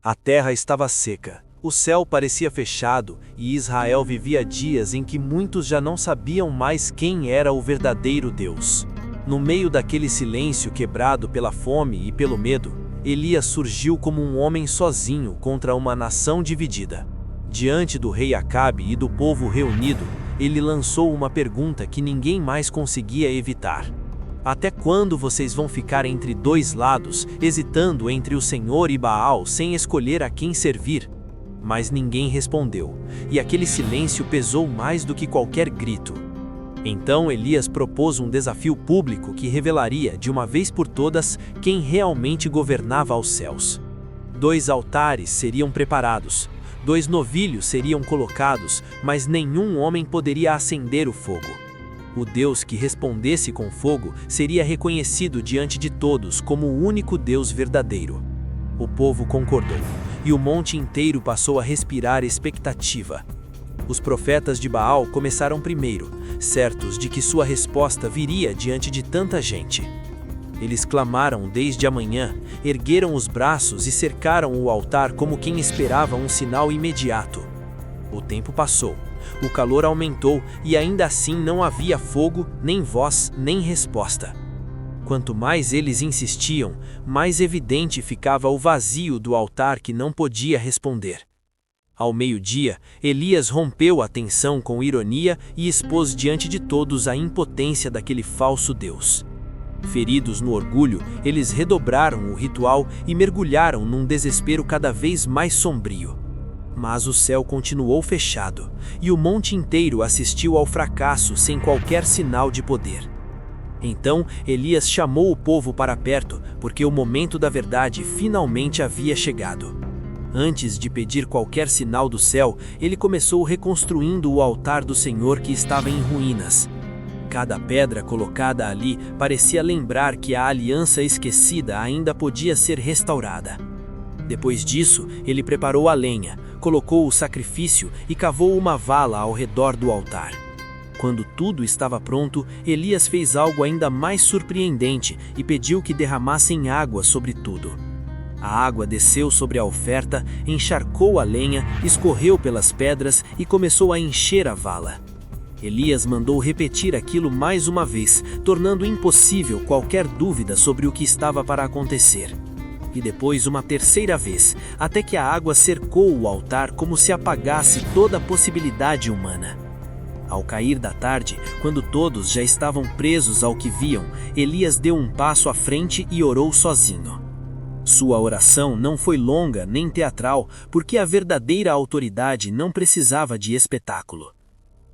A terra estava seca, o céu parecia fechado e Israel vivia dias em que muitos já não sabiam mais quem era o verdadeiro Deus. No meio daquele silêncio quebrado pela fome e pelo medo, Elias surgiu como um homem sozinho contra uma nação dividida. Diante do rei Acabe e do povo reunido, ele lançou uma pergunta que ninguém mais conseguia evitar. Até quando vocês vão ficar entre dois lados, hesitando entre o Senhor e Baal sem escolher a quem servir? Mas ninguém respondeu, e aquele silêncio pesou mais do que qualquer grito. Então Elias propôs um desafio público que revelaria, de uma vez por todas, quem realmente governava aos céus. 2 altares seriam preparados, 2 novilhos seriam colocados, mas nenhum homem poderia acender o fogo. O Deus que respondesse com fogo seria reconhecido diante de todos como o único Deus verdadeiro. O povo concordou, e o monte inteiro passou a respirar expectativa. Os profetas de Baal começaram primeiro, certos de que sua resposta viria diante de tanta gente. Eles clamaram desde a manhã, ergueram os braços e cercaram o altar como quem esperava um sinal imediato. O tempo passou, o calor aumentou e ainda assim não havia fogo, nem voz, nem resposta. Quanto mais eles insistiam, mais evidente ficava o vazio do altar que não podia responder. Ao meio-dia, Elias rompeu a tensão com ironia e expôs diante de todos a impotência daquele falso Deus. Feridos no orgulho, eles redobraram o ritual e mergulharam num desespero cada vez mais sombrio. Mas o céu continuou fechado, e o monte inteiro assistiu ao fracasso sem qualquer sinal de poder. Então Elias chamou o povo para perto, porque o momento da verdade finalmente havia chegado. Antes de pedir qualquer sinal do céu, ele começou reconstruindo o altar do Senhor que estava em ruínas. Cada pedra colocada ali parecia lembrar que a aliança esquecida ainda podia ser restaurada. Depois disso, ele preparou a lenha, colocou o sacrifício e cavou uma vala ao redor do altar. Quando tudo estava pronto, Elias fez algo ainda mais surpreendente e pediu que derramassem água sobre tudo. A água desceu sobre a oferta, encharcou a lenha, escorreu pelas pedras e começou a encher a vala. Elias mandou repetir aquilo mais uma vez, tornando impossível qualquer dúvida sobre o que estava para acontecer. E depois uma terceira vez, até que a água cercou o altar como se apagasse toda a possibilidade humana. Ao cair da tarde, quando todos já estavam presos ao que viam, Elias deu um passo à frente e orou sozinho. Sua oração não foi longa nem teatral, porque a verdadeira autoridade não precisava de espetáculo.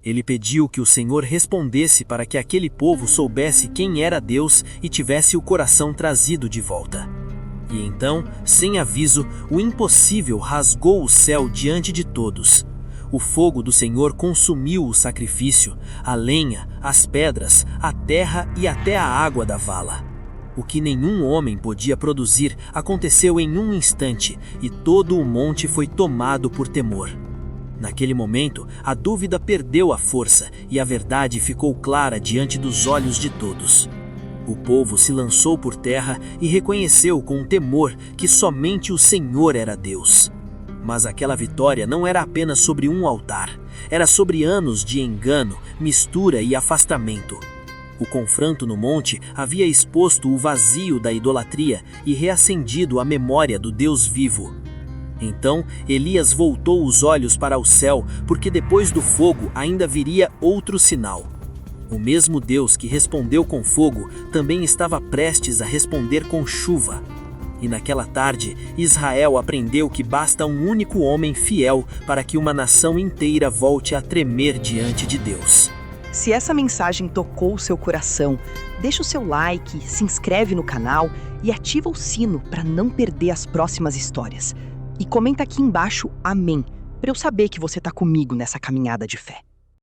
Ele pediu que o Senhor respondesse para que aquele povo soubesse quem era Deus e tivesse o coração trazido de volta. E então, sem aviso, o impossível rasgou o céu diante de todos. O fogo do Senhor consumiu o sacrifício, a lenha, as pedras, a terra e até a água da vala. O que nenhum homem podia produzir aconteceu em um instante, e todo o monte foi tomado por temor. Naquele momento, a dúvida perdeu a força e a verdade ficou clara diante dos olhos de todos. O povo se lançou por terra e reconheceu com temor que somente o Senhor era Deus. Mas aquela vitória não era apenas sobre um altar, era sobre anos de engano, mistura e afastamento. O confronto no monte havia exposto o vazio da idolatria e reacendido a memória do Deus vivo. Então Elias voltou os olhos para o céu, porque depois do fogo ainda viria outro sinal. O mesmo Deus que respondeu com fogo também estava prestes a responder com chuva. E naquela tarde, Israel aprendeu que basta um único homem fiel para que uma nação inteira volte a tremer diante de Deus. Se essa mensagem tocou o seu coração, deixa o seu like, se inscreve no canal e ativa o sino para não perder as próximas histórias. E comenta aqui embaixo Amém, para eu saber que você está comigo nessa caminhada de fé.